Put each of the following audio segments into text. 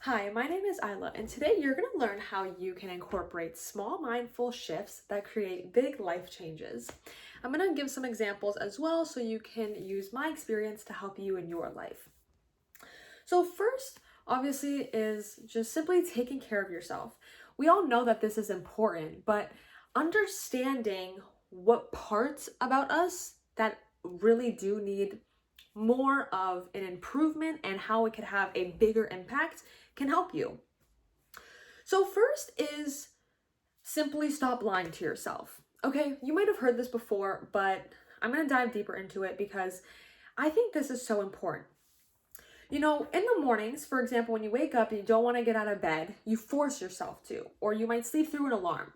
Hi, my name is Isla, and today you're going to learn how you can incorporate small mindful shifts that create big life changes. I'm going to give some examples as well so you can use my experience to help you in your life. So, first, obviously, is just simply taking care of yourself. We all know that this is important, but understanding what parts about us that really do need more of an improvement and how it could have a bigger impact can help you. So, first is simply stop lying to yourself. Okay, you might have heard this before, but I'm gonna dive deeper into it because I think this is so important. You know, in the mornings, for example, when you wake up and you don't wanna get out of bed, you force yourself to, or you might sleep through an alarm.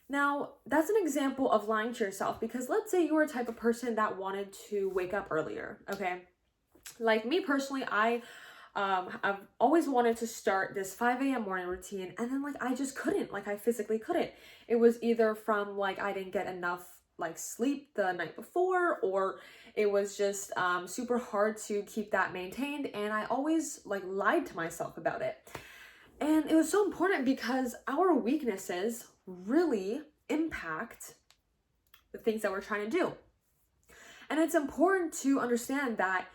Now, that's an example of lying to yourself because let's say you were a type of person that wanted to wake up earlier, okay? Like me personally, I've always wanted to start this 5 a.m. morning routine, and then I just couldn't, I physically couldn't. It was either from I didn't get enough sleep the night before, or it was just super hard to keep that maintained, and I always lied to myself about it. And it was so important because our weaknesses really impact the things that we're trying to do. And it's important to understand that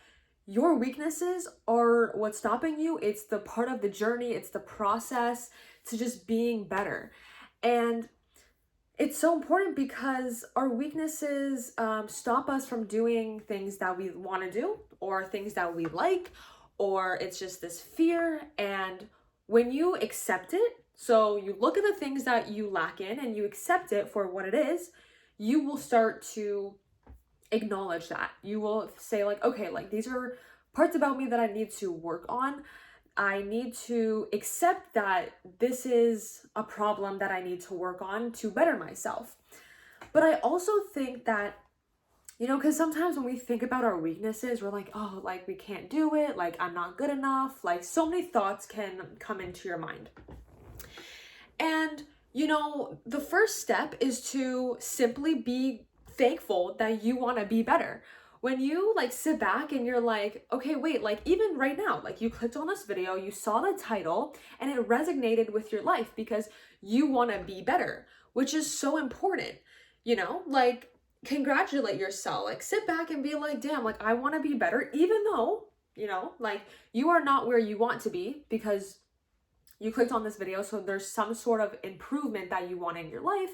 your weaknesses are what's stopping you. It's the part of the journey, it's the process to just being better. And it's so important because our weaknesses stop us from doing things that we want to do or things that we like, or it's just this fear. And when you accept it, so you look at the things that you lack in and you accept it for what it is, you will start to acknowledge that. You will say okay, these are parts about me that I need to work on. I need to accept that this is a problem that I need to work on to better myself. But I also think that, because sometimes when we think about our weaknesses, we're oh, we can't do it, I'm not good enough, so many thoughts can come into your mind. And, the first step is to simply be thankful that you want to be better. When you sit back and you're okay, wait, even right now, you clicked on this video, you saw the title, and it resonated with your life because you want to be better, which is so important, congratulate yourself, sit back and be damn, I want to be better, even though, you are not where you want to be because you clicked on this video, so there's some sort of improvement that you want in your life,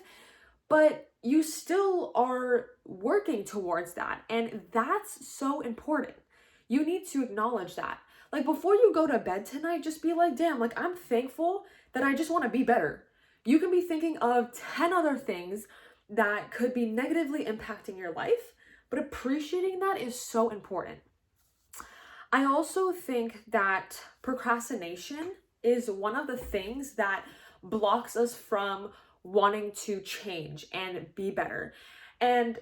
but you still are working towards that. And that's so important. You need to acknowledge that. Before you go to bed tonight, just be damn, I'm thankful that I just want to be better. You can be thinking of 10 other things that could be negatively impacting your life, but appreciating that is so important. I also think that procrastination is one of the things that blocks us from wanting to change and be better. And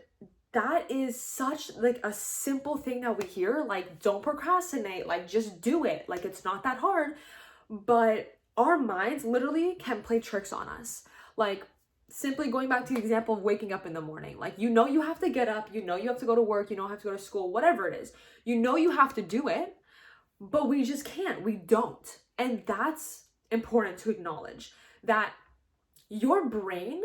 that is such a simple thing that we hear, don't procrastinate, just do it, it's not that hard. But our minds literally can play tricks on us. Simply going back to the example of waking up in the morning, you have to get up, you have to go to work, you have to go to school, whatever it is, you have to do it, but we just can't, we don't. And that's important to acknowledge, that your brain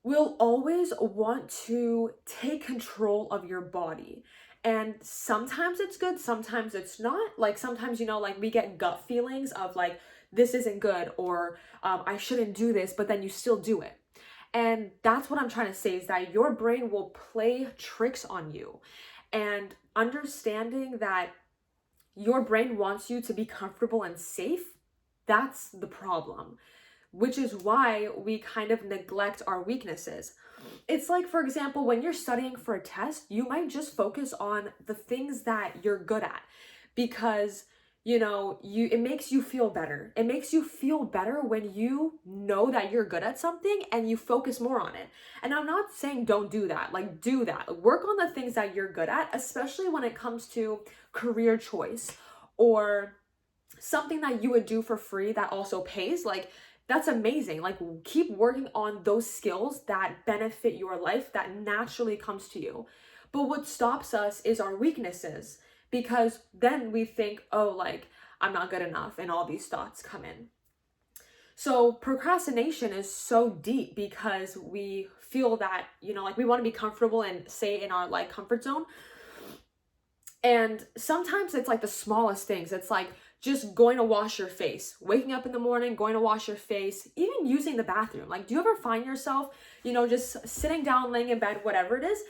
will always want to take control of your body. And sometimes it's good, sometimes it's not. Sometimes, we get gut feelings of this isn't good, or I shouldn't do this, but then you still do it. And that's what I'm trying to say, is that your brain will play tricks on you. And understanding that your brain wants you to be comfortable and safe, that's the problem, which is why we kind of neglect our weaknesses. It's for example, when you're studying for a test, you might just focus on the things that you're good at because, it makes you feel better. It makes you feel better when you know that you're good at something and you focus more on it. And I'm not saying don't do that. Do that. Work on the things that you're good at, especially when it comes to career choice or something that you would do for free that also pays. That's amazing. Keep working on those skills that benefit your life, that naturally comes to you. But what stops us is our weaknesses, because then we think, oh, I'm not good enough, and all these thoughts come in. So procrastination is so deep because we feel that, like we want to be comfortable and stay in our like comfort zone. And sometimes it's like the smallest things. It's like just going to wash your face, waking up in the morning, going to wash your face, even using the bathroom. Like, do you ever find yourself, just sitting down, laying in bed, whatever it is,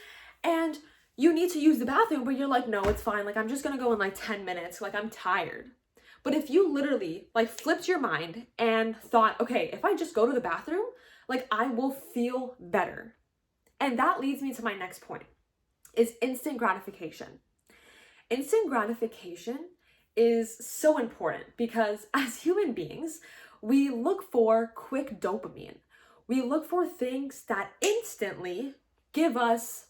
and you need to use the bathroom, but you're like, no, it's fine. Like, I'm just going to go in like 10 minutes. Like, I'm tired. But if you literally like flipped your mind and thought, okay, if I just go to the bathroom, like I will feel better. And that leads me to my next point, is instant gratification. Instant gratification is so important because as human beings, we look for quick dopamine. We look for things that instantly give us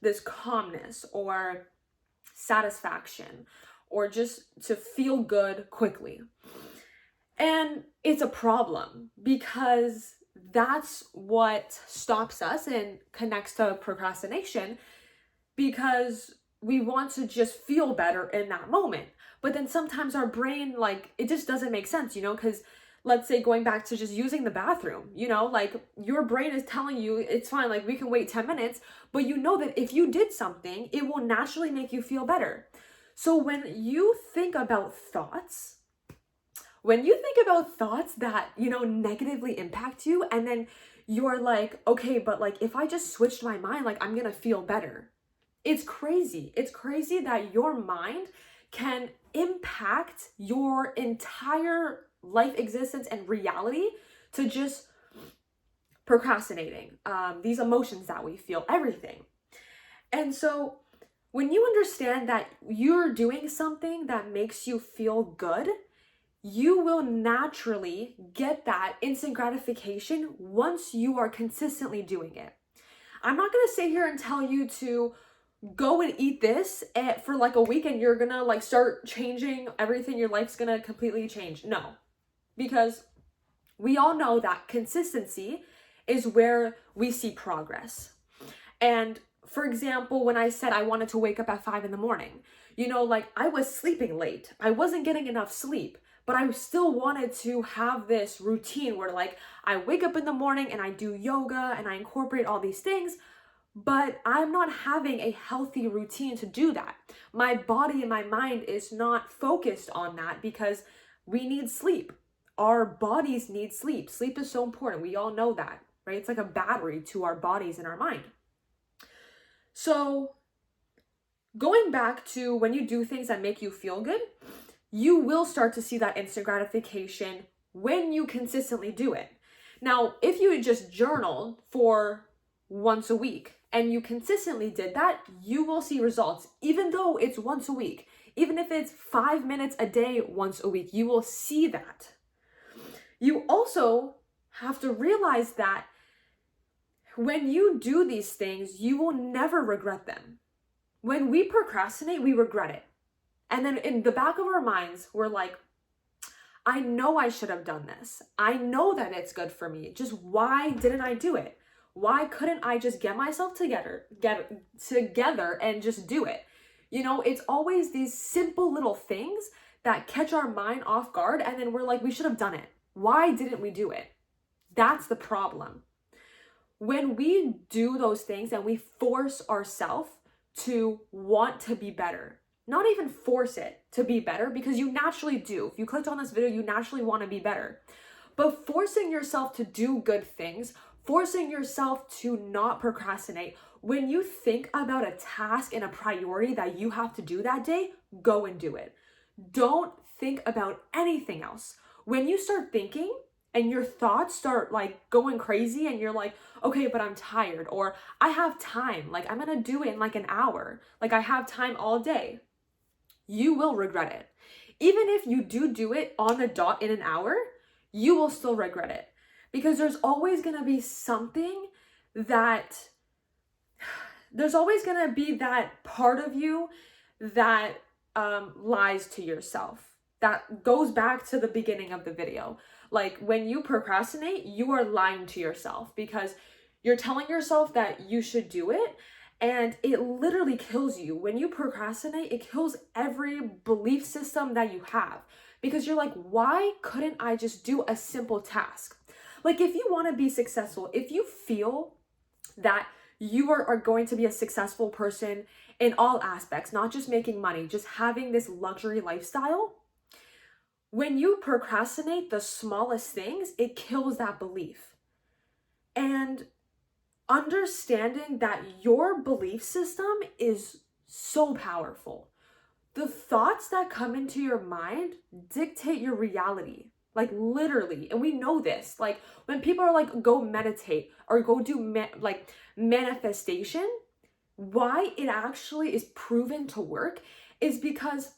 this calmness or satisfaction or just to feel good quickly. And it's a problem because that's what stops us and connects to procrastination, because we want to just feel better in that moment. But then sometimes our brain, like, it just doesn't make sense, because let's say going back to just using the bathroom, like your brain is telling you it's fine, like we can wait 10 minutes, but you know that if you did something, it will naturally make you feel better. So when you think about thoughts that, negatively impact you, and then you're like, okay, but like if I just switched my mind, like I'm gonna feel better. It's crazy. It's crazy that your mind can impact your entire life existence and reality to just procrastinating, these emotions that we feel, everything. And so when you understand that you're doing something that makes you feel good, you will naturally get that instant gratification once you are consistently doing it. I'm not going to sit here and tell you to go and eat this for like a week and you're gonna like start changing everything, your life's gonna completely change. No, because we all know that consistency is where we see progress. And for example, when I said I wanted to wake up at 5 a.m, like I was sleeping late, I wasn't getting enough sleep, but I still wanted to have this routine where like I wake up in the morning and I do yoga and I incorporate all these things. But I'm not having a healthy routine to do that. My body and my mind is not focused on that because we need sleep. Our bodies need sleep. Sleep is so important. We all know that, right? It's like a battery to our bodies and our mind. So going back to when you do things that make you feel good, you will start to see that instant gratification when you consistently do it. Now, if you just journaled for once a week and you consistently did that, you will see results, even though it's once a week. Even if it's 5 minutes a day, once a week, you will see that. You also have to realize that when you do these things, you will never regret them. When we procrastinate, we regret it. And then in the back of our minds, we're like, I know I should have done this. I know that it's good for me. Just why didn't I do it? Why couldn't I just get myself together and just do it? It's always these simple little things that catch our mind off guard, and then we're like, we should have done it. Why didn't we do it? That's the problem. When we do those things and we force ourselves to want to be better, not even force it to be better, because you naturally do. If you clicked on this video, you naturally want to be better. But forcing yourself to do good things, forcing yourself to not procrastinate, when you think about a task and a priority that you have to do that day, go and do it. Don't think about anything else. When you start thinking and your thoughts start like going crazy and you're like, okay, but I'm tired, or I have time, like I'm gonna do it in like an hour, like I have time all day, you will regret it. Even if you do it on the dot in an hour, you will still regret it, because there's always gonna be that part of you that lies to yourself. That goes back to the beginning of the video. Like when you procrastinate, you are lying to yourself because you're telling yourself that you should do it. And it literally kills you. When you procrastinate, it kills every belief system that you have, because you're like, why couldn't I just do a simple task? Like, if you want to be successful, if you feel that you are going to be a successful person in all aspects, not just making money, just having this luxury lifestyle, when you procrastinate the smallest things, it kills that belief. And understanding that your belief system is so powerful. The thoughts that come into your mind dictate your reality, like literally. And we know this. Like when people are like, go meditate or go do manifestation, why it actually is proven to work is because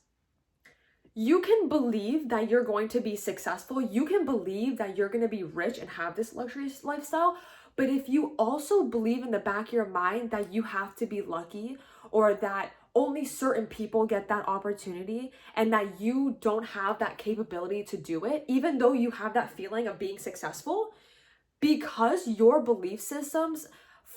you can believe that you're going to be successful. You can believe that you're going to be rich and have this luxurious lifestyle. But if you also believe in the back of your mind that you have to be lucky, or that only certain people get that opportunity and that you don't have that capability to do it, even though you have that feeling of being successful, because your belief systems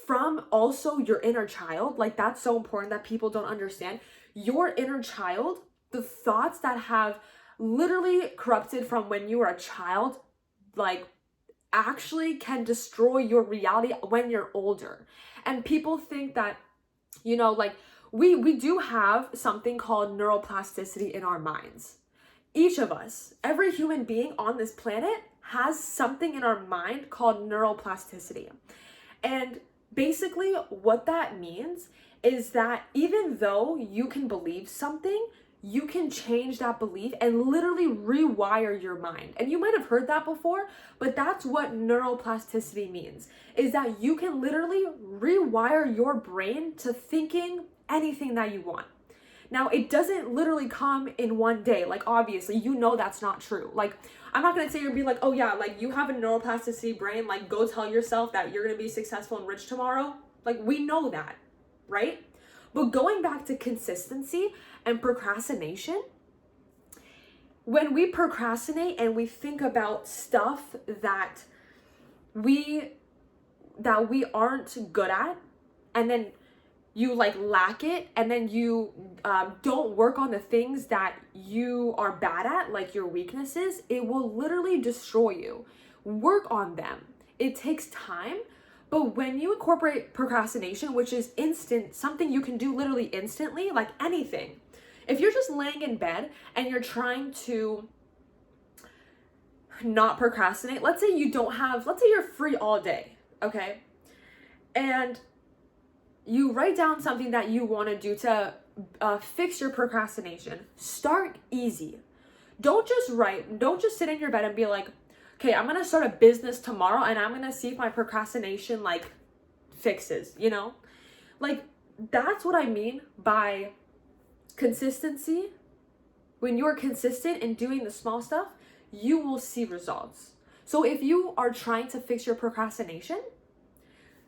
from also your inner child, like that's so important that people don't understand. Your inner child, the thoughts that have literally corrupted from when you were a child, like actually can destroy your reality when you're older. And people think that, like we do have something called neuroplasticity in our minds. Each of us, every human being on this planet has something in our mind called neuroplasticity. And basically what that means is that even though you can believe something, you can change that belief and literally rewire your mind. And you might have heard that before, but that's what neuroplasticity means, is that you can literally rewire your brain to thinking anything that you want. Now, it doesn't literally come in one day. Like, obviously, that's not true. Like, I'm not going to say you're be like, oh yeah, like you have a neuroplasticity brain, like go tell yourself that you're going to be successful and rich tomorrow. Like, we know that, right? But going back to consistency and procrastination, when we procrastinate and we think about stuff that we aren't good at, and then you like lack it, and then you don't work on the things that you are bad at, like your weaknesses, it will literally destroy you. Work on them. It takes time. But when you incorporate procrastination, which is instant, something you can do literally instantly, like anything. If you're just laying in bed and you're trying to not procrastinate, let's say you're free all day, okay? And you write down something that you want to do to fix your procrastination. Start easy. Don't just sit in your bed and be like, okay, I'm going to start a business tomorrow and I'm going to see if my procrastination like fixes, Like that's what I mean by consistency. When you're consistent in doing the small stuff, you will see results. So if you are trying to fix your procrastination,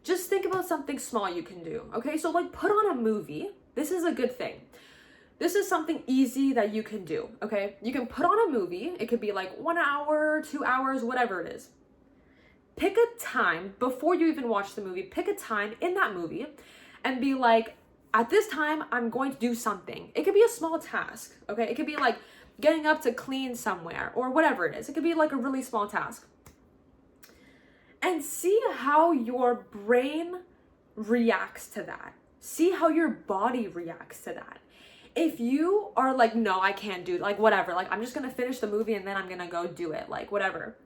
just think about something small you can do, okay? So like put on a movie. This is a good thing. This is something easy that you can do, okay? You can put on a movie. It could be like 1 hour, 2 hours, whatever it is. Pick a time before you even watch the movie. Pick a time in that movie and be like, at this time, I'm going to do something. It could be a small task, okay? It could be like getting up to clean somewhere or whatever it is. It could be like a really small task. And see how your brain reacts to that. See how your body reacts to that. If you are like, no, I can't do it, like whatever, like I'm just gonna finish the movie and then I'm gonna go do it, like whatever.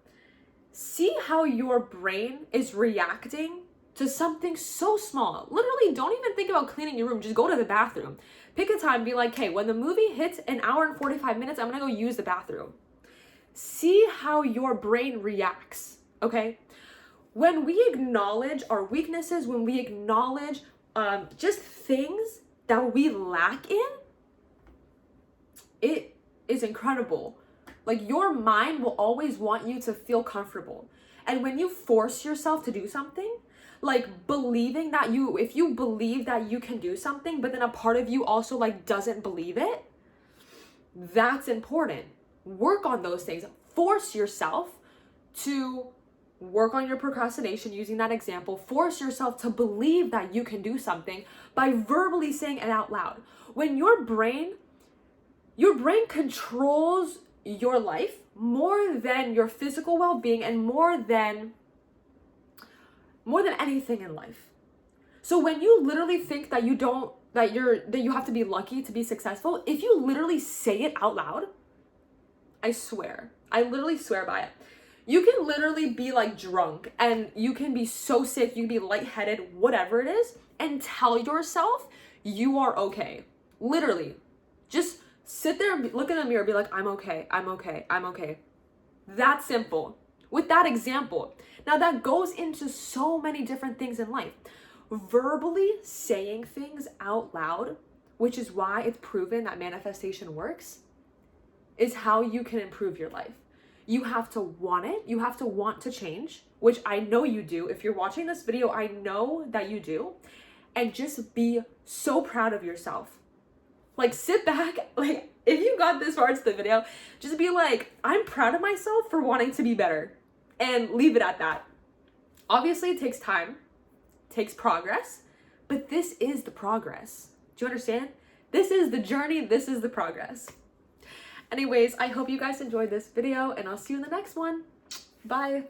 See how your brain is reacting to something so small. Literally, don't even think about cleaning your room, just go to the bathroom. Pick a time, be like, hey, when the movie hits 1 hour and 45 minutes, I'm gonna go use the bathroom. See how your brain reacts, okay? When we acknowledge our weaknesses, when we acknowledge just things that we lack in, it is incredible. Like your mind will always want you to feel comfortable. And when you force yourself to do something, like believing that if you believe that you can do something, but then a part of you also like doesn't believe it, that's important. Work on those things. Force yourself to work on your procrastination using that example. Force yourself to believe that you can do something by verbally saying it out loud. When your brain controls your life more than your physical well-being and more than anything in life. So when you literally think that you have to be lucky to be successful, if you literally say it out loud, I literally swear by it. You can literally be like drunk and you can be so sick, you can be lightheaded, whatever it is, and tell yourself you are okay. Literally. Just sit there and look in the mirror and be like, I'm okay, I'm okay, I'm okay. That simple. With that example. Now that goes into so many different things in life. Verbally saying things out loud, which is why it's proven that manifestation works, is how you can improve your life. You have to want it. You have to want to change, which I know you do. If you're watching this video, I know that you do. And just be so proud of yourself. Like, sit back, like, if you got this far into the video, just be like, I'm proud of myself for wanting to be better, and leave it at that. Obviously, it takes time, takes progress, but this is the progress. Do you understand? This is the journey, this is the progress. Anyways, I hope you guys enjoyed this video, and I'll see you in the next one. Bye.